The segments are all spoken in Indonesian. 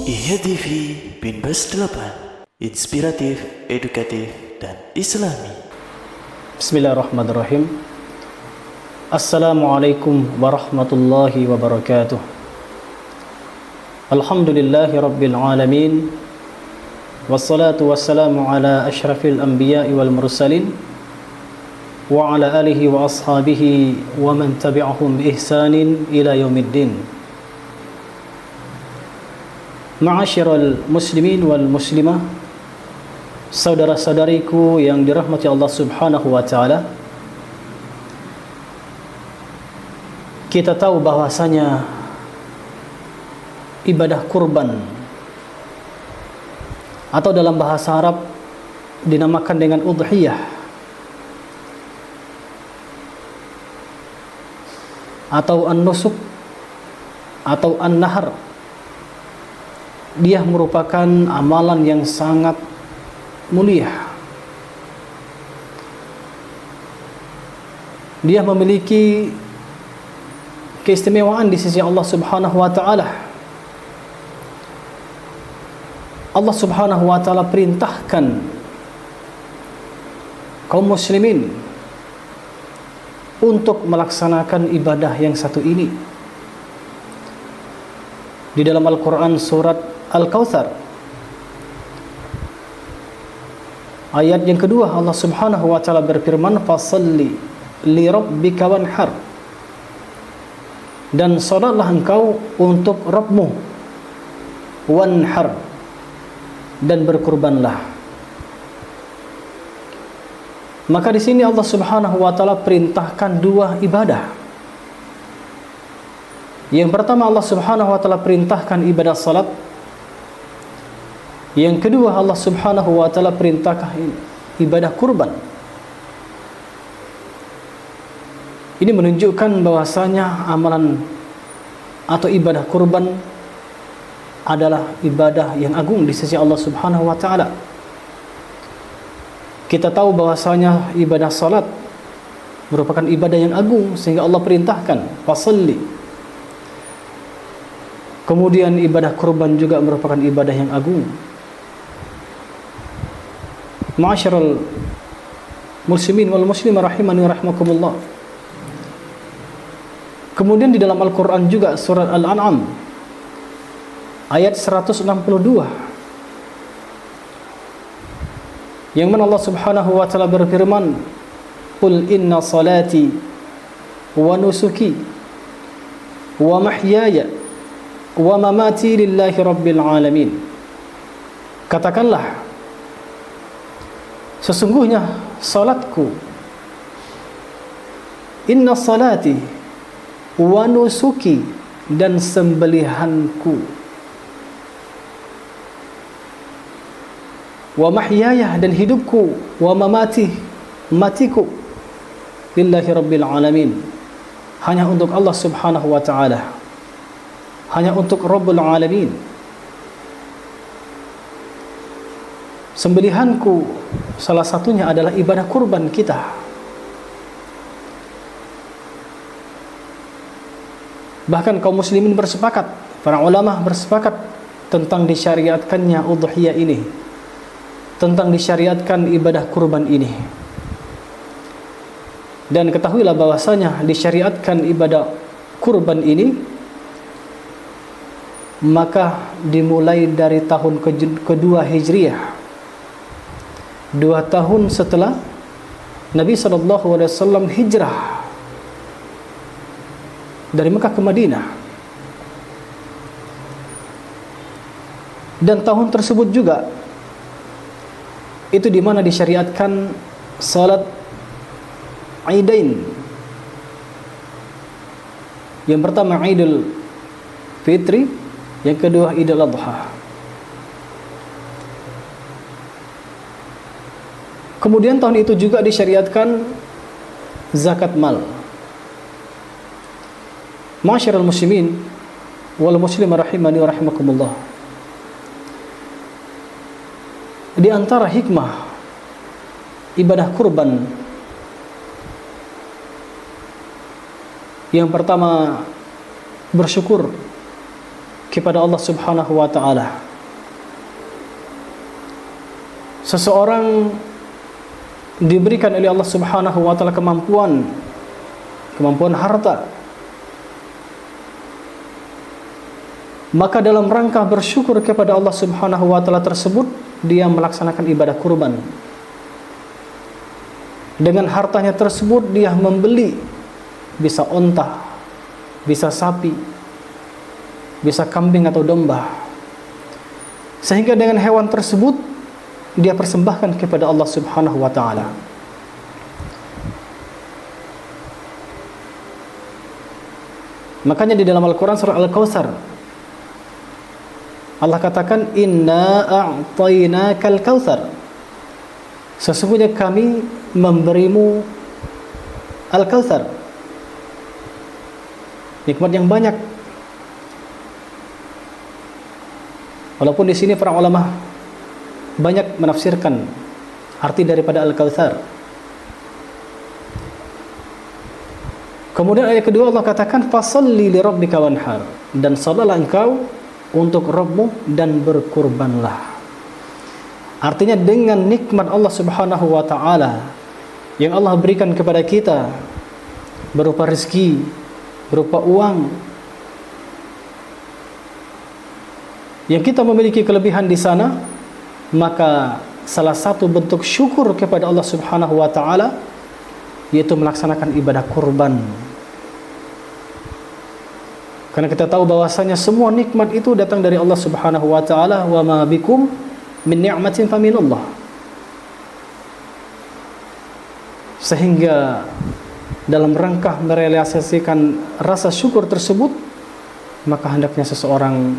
IHA TV Binbas 8, inspiratif, edukatif, dan islami. Bismillahirrahmanirrahim. Assalamualaikum warahmatullahi wabarakatuh. Alhamdulillahi rabbil alamin. Wassalatu wassalamu ala ashrafil anbiya'i wal mursalin wa ala alihi wa ashabihi wa man tabi'ahum bi ihsanin ila yaumiddin. Ma'asyiral muslimin wal muslimah, saudara-saudariku yang dirahmati Allah Subhanahu wa taala. Kita tahu bahwasanya ibadah kurban atau dalam bahasa Arab dinamakan dengan udhiyah atau an-nusuk atau an-nahar. Dia merupakan amalan yang sangat mulia. Dia memiliki keistimewaan di sisi Allah Subhanahu wa taala. Allah Subhanahu wa taala perintahkan kaum muslimin untuk melaksanakan ibadah yang satu ini. Di dalam Al-Qur'an surat Al-Kautsar ayat yang kedua, Allah Subhanahu wa taala berfirman, "Fashalli li rabbika wanhar." Dan salatlah engkau untuk Rabbmu, wanhar, dan berkurbanlah. Maka di sini Allah Subhanahu wa taala perintahkan dua ibadah. Yang pertama, Allah Subhanahu wa taala perintahkan ibadah salat. Yang kedua, Allah Subhanahu wa taala perintahkan ibadah kurban. Ini menunjukkan bahwasanya amalan atau ibadah kurban adalah ibadah yang agung di sisi Allah Subhanahu wa taala. Kita tahu bahwasanya ibadah salat merupakan ibadah yang agung sehingga Allah perintahkan fasalli. Kemudian ibadah kurban juga merupakan ibadah yang agung. Ma'asyiral muslimin wal muslimah rahimani wa rahimakumullah. Kemudian di dalam Al-Qur'an juga surat Al-An'am ayat 162 yang mana Allah Subhanahu wa taala berfirman, "Qul inna salati wa nusuki wa mahyaya wa mamati lillahi rabbil alamin." Katakanlah, sesungguhnya salatku, inna salati wa nusuki, dan sembelihanku, wa mahyaya, dan hidupku, wa mamati, matiku, lillahi rabbil alamin, hanya untuk Allah Subhanahu wa taala, hanya untuk Rabbul alamin. Sembelihanku salah satunya adalah ibadah kurban kita. Bahkan kaum muslimin bersepakat, para ulama bersepakat tentang disyariatkannya udhiyah ini, tentang disyariatkan ibadah kurban ini. Dan ketahuilah bahwasanya disyariatkan ibadah kurban ini maka dimulai dari tahun kedua Hijriah, 2 tahun setelah Nabi SAW hijrah dari Mekah ke Madinah. Dan tahun tersebut juga itu di mana disyariatkan salat Aidain. Yang pertama Idul Fitri, yang kedua Idul Adha. Kemudian tahun itu juga disyariatkan zakat mal. Ma'asyiral muslimin wal muslimah rahimani wa rahimakumullah. Di antara hikmah ibadah kurban yang pertama bersyukur kepada Allah Subhanahu wa taala. Seseorang diberikan oleh Allah Subhanahu wa taala kemampuan harta, maka dalam rangka bersyukur kepada Allah Subhanahu wa taala tersebut, dia melaksanakan ibadah kurban. Dengan hartanya tersebut dia membeli bisa onta, bisa sapi, bisa kambing atau domba, sehingga dengan hewan tersebut dia persembahkan kepada Allah Subhanahu wa taala. Makanya di dalam Al-Quran surah Al-Kautsar Allah katakan, inna a'tainakal kautsar, sesungguhnya kami memberimu Al-Kautsar, nikmat yang banyak. Walaupun di sini para ulama banyak menafsirkan arti daripada Al-Kautsar. Kemudian ayat kedua Allah katakan, fasalli li rabbika wanhar, dan salatlah engkau untuk Rabbmu dan berkurbanlah. Artinya dengan nikmat Allah Subhanahu wa taala yang Allah berikan kepada kita berupa rezeki, berupa uang, yang kita memiliki kelebihan di sana, maka salah satu bentuk syukur kepada Allah Subhanahu wa taala yaitu melaksanakan ibadah kurban. Karena kita tahu bahwasanya semua nikmat itu datang dari Allah Subhanahu wa taala, wa ma bikum min ni'matin faminallah. Sehingga dalam rangka merealisasikan rasa syukur tersebut, maka hendaknya seseorang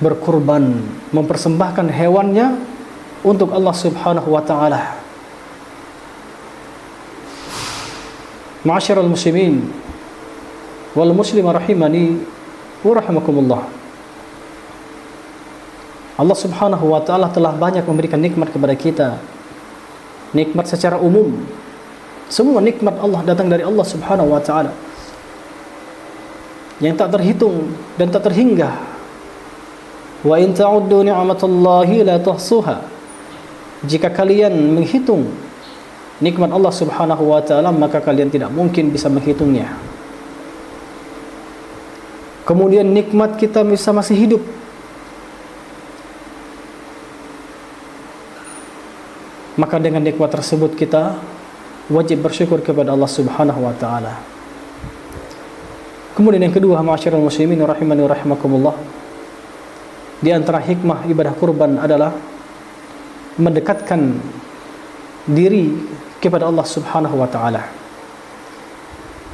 berkurban, mempersembahkan hewannya untuk Allah Subhanahu wa taala. Ma'asyiral muslimin wal muslimah rahimani wa rahimakumullah. Allah Subhanahu wa taala telah banyak memberikan nikmat kepada kita. Nikmat secara umum. Semua nikmat Allah datang dari Allah Subhanahu wa taala, yang tak terhitung dan tak terhingga. Wa in ta'uddu ni'matallahi la tuhsuha. Jika kalian menghitung nikmat Allah Subhanahu wa taala, maka kalian tidak mungkin bisa menghitungnya. Kemudian nikmat kita bisa masih hidup. Maka dengan nikmat tersebut kita wajib bersyukur kepada Allah Subhanahu wa taala. Kemudian yang kedua, ma'asyiral muslimin rahimani wa rahimakumullah, di antara hikmah ibadah kurban adalah mendekatkan diri kepada Allah Subhanahu wa taala,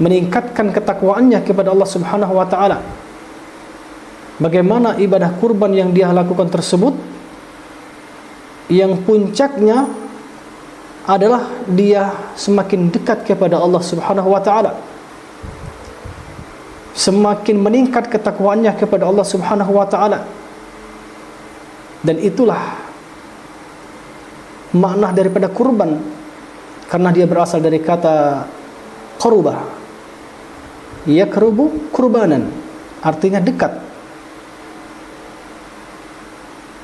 meningkatkan ketakwaannya kepada Allah Subhanahu wa taala. Bagaimana ibadah kurban yang dia lakukan tersebut, yang puncaknya adalah dia semakin dekat kepada Allah Subhanahu wa taala, semakin meningkat ketakwaannya kepada Allah Subhanahu wa taala. Dan itulah makna daripada kurban, karena dia berasal dari kata qaruba, yaqrubu kurbanan, artinya dekat.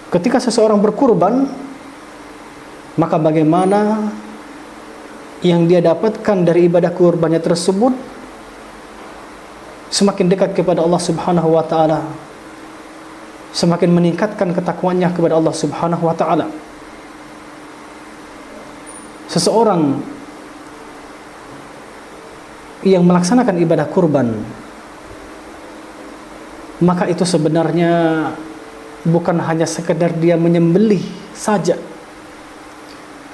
Ketika seseorang berkurban, maka bagaimana yang dia dapatkan dari ibadah kurbannya tersebut semakin dekat kepada Allah Subhanahu wa taala, semakin meningkatkan ketakwaannya kepada Allah Subhanahu wa taala. Seseorang yang melaksanakan ibadah kurban, maka itu sebenarnya bukan hanya sekedar dia menyembelih saja,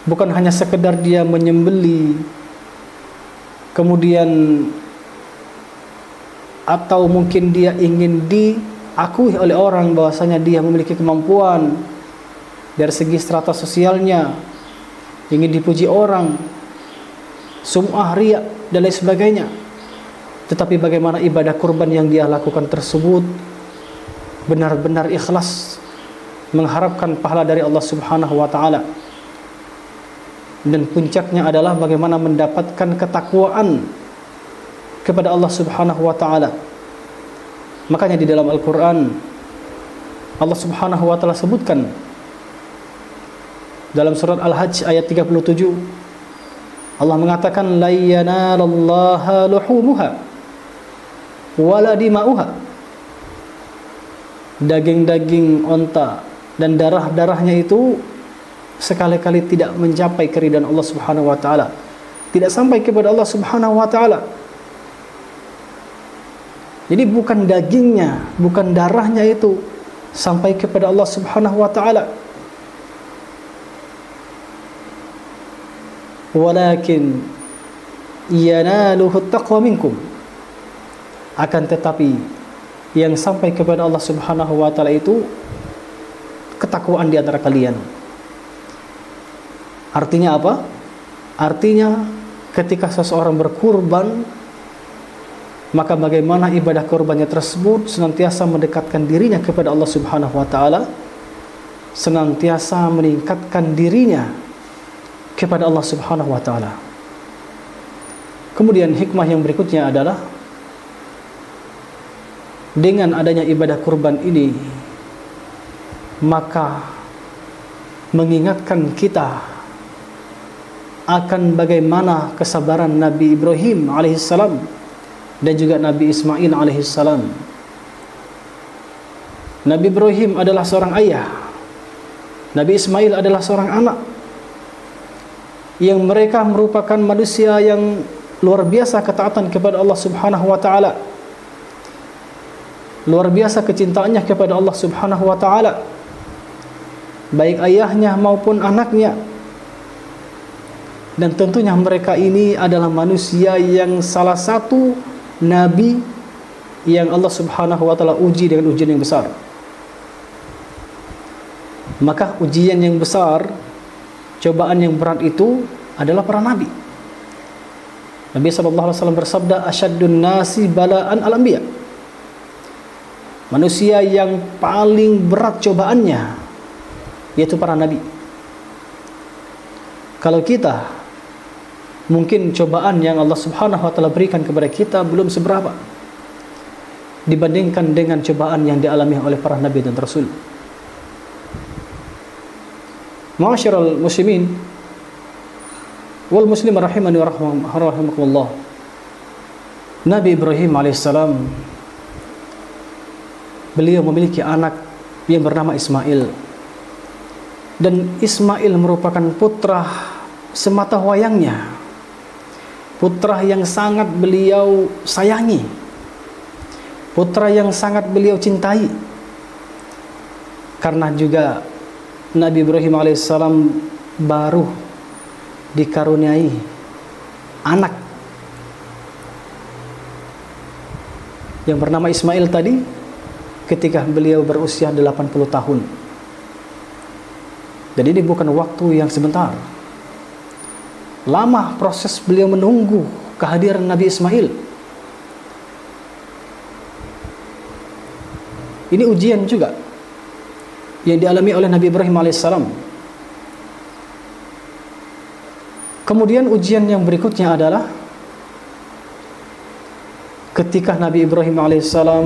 bukan hanya sekedar dia menyembelih kemudian, atau mungkin dia ingin diakui oleh orang bahwasanya dia memiliki kemampuan dari segi strata sosialnya, ingin dipuji orang, sum'ah, riya dan lain sebagainya. Tetapi bagaimana ibadah kurban yang dia lakukan tersebut benar-benar ikhlas, mengharapkan pahala dari Allah Subhanahu wa taala. Dan puncaknya adalah bagaimana mendapatkan ketakwaan kepada Allah Subhanahu wa taala. Makanya di dalam Al-Qur'an Allah Subhanahu wa taala sebutkan dalam surat Al-Hajj ayat 37. Allah mengatakan la yanalallaha luhumuha wala dima'uha. Daging-daging onta dan darah-darahnya itu sekali-kali tidak mencapai keridhaan Allah Subhanahu wa taala, tidak sampai kepada Allah Subhanahu wa taala. Jadi bukan dagingnya, bukan darahnya itu sampai kepada Allah Subhanahu wa taala. Walakin yanaluhu taqwa minkum. Akan tetapi yang sampai kepada Allah Subhanahu wa taala itu ketakwaan di antara kalian. Artinya apa? Artinya ketika seseorang berkurban, maka bagaimana ibadah kurbannya tersebut senantiasa mendekatkan dirinya kepada Allah Subhanahu wa taala, senantiasa meningkatkan dirinya kepada Allah Subhanahu wa taala. Kemudian hikmah yang berikutnya adalah dengan adanya ibadah kurban ini, maka mengingatkan kita akan bagaimana kesabaran Nabi Ibrahim alaihissalam dan juga Nabi Ismail alaihissalam. Nabi Ibrahim adalah seorang ayah, Nabi Ismail adalah seorang anak, yang mereka merupakan manusia yang luar biasa ketaatan kepada Allah Subhanahu wa taala, luar biasa kecintaannya kepada Allah Subhanahu wa taala, baik ayahnya maupun anaknya. Dan tentunya mereka ini adalah manusia yang salah satu nabi yang Allah Subhanahu wa taala uji dengan ujian yang besar. Maka ujian yang besar, cobaan yang berat itu adalah para nabi. Nabi sallallahu alaihi wasallam bersabda, asyaddun nasi bala'an al-anbiya. Manusia yang paling berat cobaannya yaitu para nabi. Kalau kita, mungkin cobaan yang Allah Subhanahu wa taala berikan kepada kita belum seberapa dibandingkan dengan cobaan yang dialami oleh para nabi dan rasul. Ma'asyiral muslimin wal muslimin rahimani wa rahimakumullah. Nabi Ibrahim alaihissalam, beliau memiliki anak yang bernama Ismail, dan Ismail merupakan putra semata wayangnya, putra yang sangat beliau sayangi, putra yang sangat beliau cintai. Karena juga Nabi Ibrahim alaihissalam baru dikaruniai anak yang bernama Ismail tadi ketika beliau berusia 80 tahun. Jadi ini bukan waktu yang sebentar. Lama proses beliau menunggu kehadiran Nabi Ismail. Ini ujian juga yang dialami oleh Nabi Ibrahim alaihissalam. Kemudian ujian yang berikutnya adalah ketika Nabi Ibrahim alaihissalam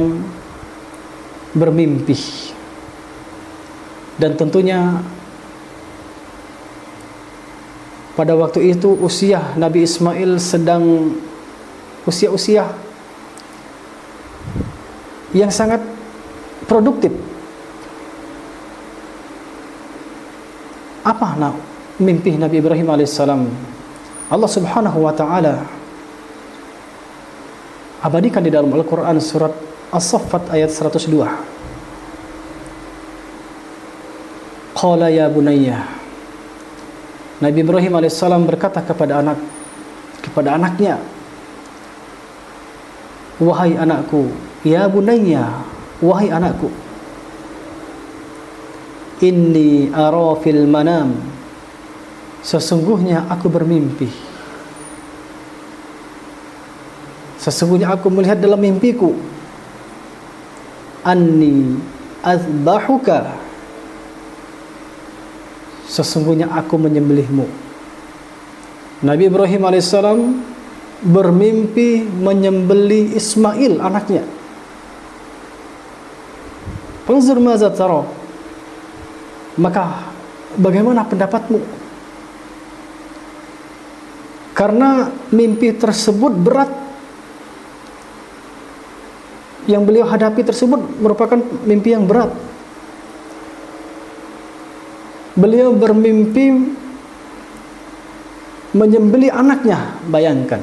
bermimpi, dan tentunya pada waktu itu usia Nabi Ismail sedang usia-usia yang sangat produktif. Apa mimpi Nabi Ibrahim alaihissalam? Allah Subhanahu wa taala abadikan di dalam Al-Quran surat As-Saffat ayat 102. Qala ya bunayya. Nabi Ibrahim alaihissalam berkata kepada anaknya, wahai anakku, ya bunayya, wahai anakku, inni ara fil manam, sesungguhnya aku bermimpi, sesungguhnya aku melihat dalam mimpiku, anni azbahuka, sesungguhnya aku menyembelihmu. Nabi Ibrahim alaihissalam bermimpi menyembelih Ismail anaknya. Fanzur maza tara. Maka bagaimana pendapatmu? Karena mimpi tersebut berat. Yang beliau hadapi tersebut merupakan mimpi yang berat. Beliau bermimpi menyembelih anaknya, bayangkan.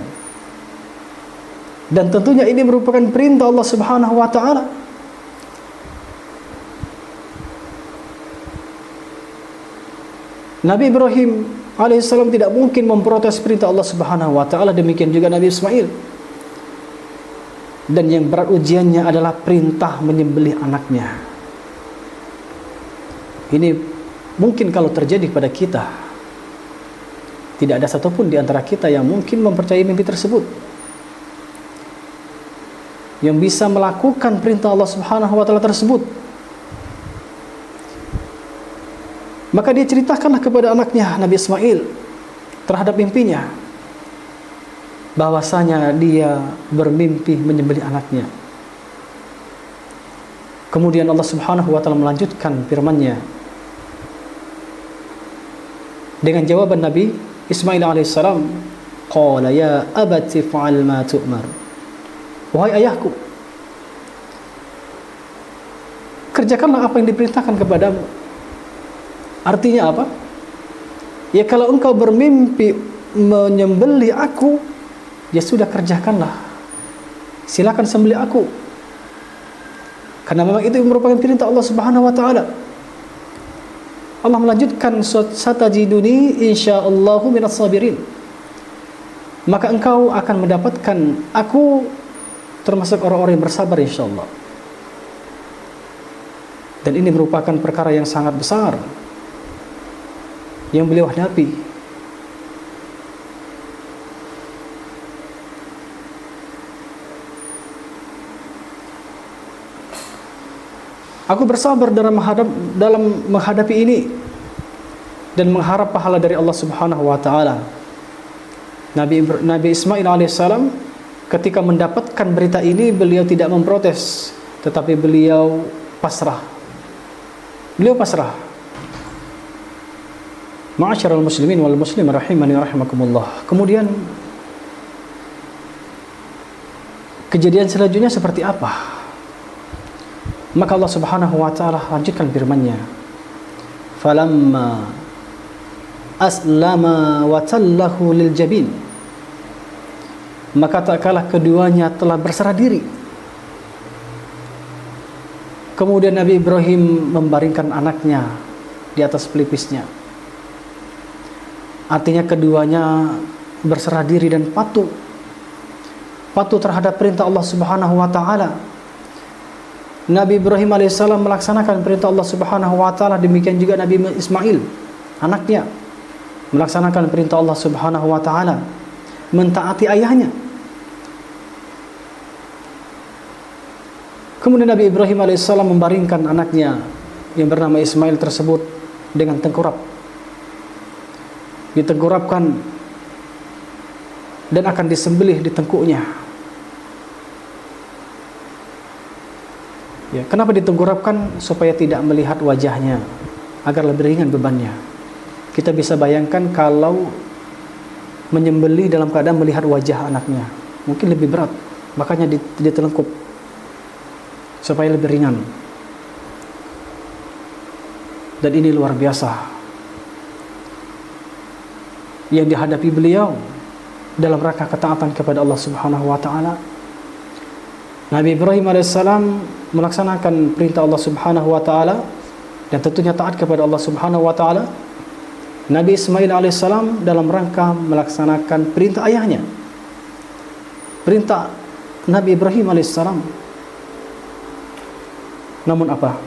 Dan tentunya ini merupakan perintah Allah Subhanahu wa taala. Nabi Ibrahim alaihissalam tidak mungkin memprotes perintah Allah Subhanahu wa taala, demikian juga Nabi Ismail. Dan yang berat ujiannya adalah perintah menyembelih anaknya. Ini mungkin kalau terjadi pada kita, tidak ada satupun di antara kita yang mungkin mempercayai mimpi tersebut, yang bisa melakukan perintah Allah Subhanahu wa taala tersebut. Maka dia ceritakanlah kepada anaknya Nabi Ismail terhadap mimpinya, bahwasanya dia bermimpi menyembelih anaknya. Kemudian Allah Subhanahu wa taala melanjutkan firman-Nya dengan jawaban Nabi Ismail alaihissalam, qala ya abati fa'al ma tu'mar. Wahai ayahku, kerjakanlah apa yang diperintahkan kepadamu. Artinya apa? Ya kalau engkau bermimpi menyembelih aku, ya sudah, kerjakanlah. Silakan sembelih aku. Karena memang itu merupakan perintah Allah Subhanahu wa taala. Allah melanjutkan, satajiduni insyaallahu minas sabirin. Maka engkau akan mendapatkan aku termasuk orang-orang yang bersabar insyaallah. Dan ini merupakan perkara yang sangat besar yang beliau hadapi. Aku bersabar dalam menghadapi ini dan mengharap pahala dari Allah Subhanahu wa taala. Nabi Ismail alaihissalam ketika mendapatkan berita ini, beliau tidak memprotes, tetapi beliau pasrah. Beliau pasrah. Ma'asyiral muslimin wal muslimin rahimani rahimakumullah. Kemudian kejadian selanjutnya seperti apa? Maka Allah Subhanahu wa taala lanjutkan firman-Nya, falamma aslama wa tallahu lil jabin. Maka tak kalah keduanya telah berserah diri. Kemudian Nabi Ibrahim membaringkan anaknya di atas pelipisnya. Artinya keduanya berserah diri dan patuh terhadap perintah Allah Subhanahu wa taala. Nabi Ibrahim alaihissalam melaksanakan perintah Allah Subhanahu wa taala, demikian juga Nabi Ismail anaknya melaksanakan perintah Allah Subhanahu wa taala, mentaati ayahnya. Kemudian Nabi Ibrahim alaihissalam membaringkan anaknya yang bernama Ismail tersebut dengan tengkurap. Ditengkurapkan dan akan disembelih di tengkuknya. Ya, kenapa ditengkurapkan? Supaya tidak melihat wajahnya, agar lebih ringan bebannya. Kita bisa bayangkan kalau menyembelih dalam keadaan melihat wajah anaknya, mungkin lebih berat, makanya ditelengkup supaya lebih ringan. Dan ini luar biasa yang dihadapi beliau dalam rangka ketaatan kepada Allah Subhanahu wa taala. Nabi Ibrahim alaihissalam melaksanakan perintah Allah Subhanahu wa taala dan tentunya taat kepada Allah Subhanahu wa taala. Nabi Ismail alaihissalam dalam rangka melaksanakan perintah ayahnya, perintah Nabi Ibrahim alaihissalam. Namun apa?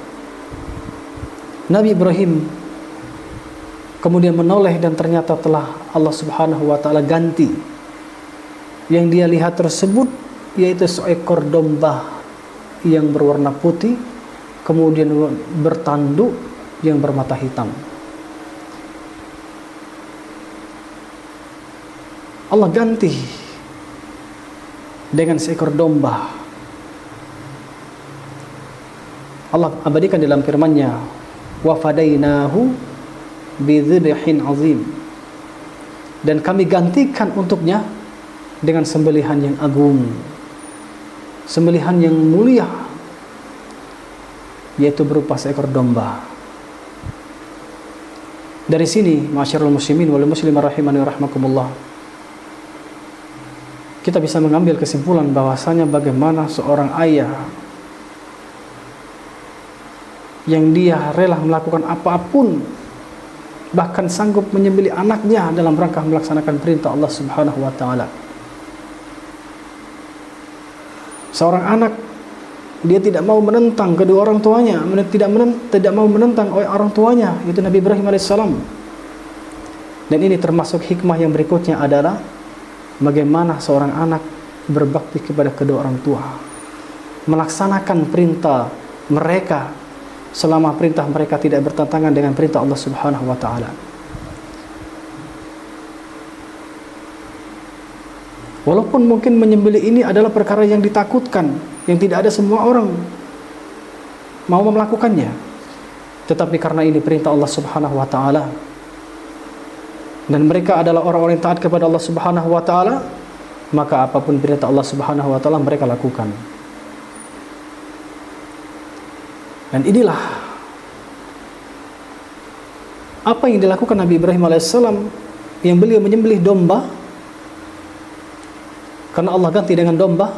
Nabi Ibrahim kemudian menoleh dan ternyata telah Allah Subhanahu wa taala ganti. Yang dia lihat tersebut yaitu seekor domba yang berwarna putih, kemudian bertanduk yang bermata hitam. Allah ganti dengan seekor domba. Allah abadikan dalam firman-Nya, wa fadainahu bidzibhin azim, dan kami gantikan untuknya dengan sembelihan yang agung, sembelihan yang mulia, yaitu berupa seekor domba. Dari sini, ma'asyiral muslimin wal muslimat rahimani wa rahmakumullah, kita bisa mengambil kesimpulan bahwasanya bagaimana seorang ayah yang dia rela melakukan apapun, bahkan sanggup menyembelih anaknya dalam rangka melaksanakan perintah Allah Subhanahu wa taala. Seorang anak, dia tidak mau menentang kedua orang tuanya, tidak mau menentang orang tuanya, itu Nabi Ibrahim alaihissalam. Dan ini termasuk hikmah yang berikutnya adalah bagaimana seorang anak berbakti kepada kedua orang tua, melaksanakan perintah mereka selama perintah mereka tidak bertentangan dengan perintah Allah Subhanahu wa taala. Walaupun mungkin menyembelih ini adalah perkara yang ditakutkan, yang tidak ada semua orang mau melakukannya, tetapi karena ini perintah Allah Subhanahu wa taala dan mereka adalah orang-orang yang taat kepada Allah Subhanahu wa taala, maka apapun perintah Allah Subhanahu wa taala mereka lakukan. Dan inilah apa yang dilakukan Nabi Ibrahim alaihissalam, yang beliau menyembelih domba karena Allah ganti dengan domba.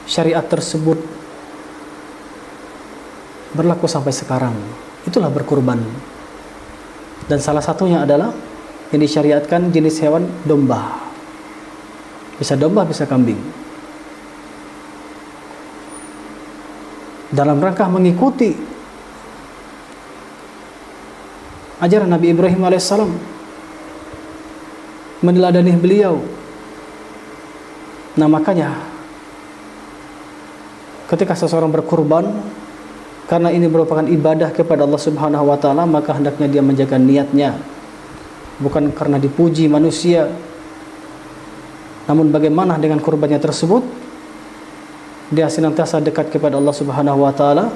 Syariat tersebut berlaku sampai sekarang. Itulah berkurban. Dan salah satunya adalah yang disyariatkan jenis hewan domba. Bisa domba, bisa kambing. Dalam rangka mengikuti ajaran Nabi Ibrahim alaihissalam, meneladani beliau. Nah, makanya ketika seseorang berkurban karena ini merupakan ibadah kepada Allah Subhanahu wa taala, maka hendaknya dia menjaga niatnya, bukan karena dipuji manusia. Namun bagaimana dengan kurbannya tersebut, dia senantiasa dekat kepada Allah Subhanahu wa taala,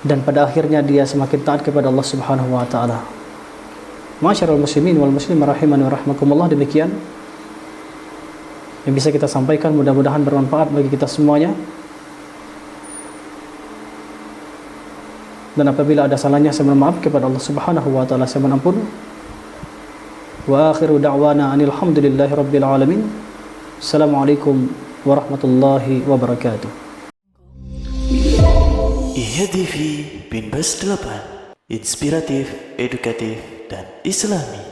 dan pada akhirnya dia semakin taat kepada Allah Subhanahu wa taala. Ma'asyiral muslimin wal muslimat rahimani wa rahmakumullah, demikian yang bisa kita sampaikan, mudah-mudahan bermanfaat bagi kita semuanya. Dan apabila ada salahnya, saya mohon maaf kepada Allah Subhanahu wa taala, saya mohon ampun. Wa akhiru da'wana anil hamdulillahi rabbil alamin. Assalamualaikum warahmatullahi wabarakatuh. IHTV Binbas 8, inspiratif, edukatif, dan islami.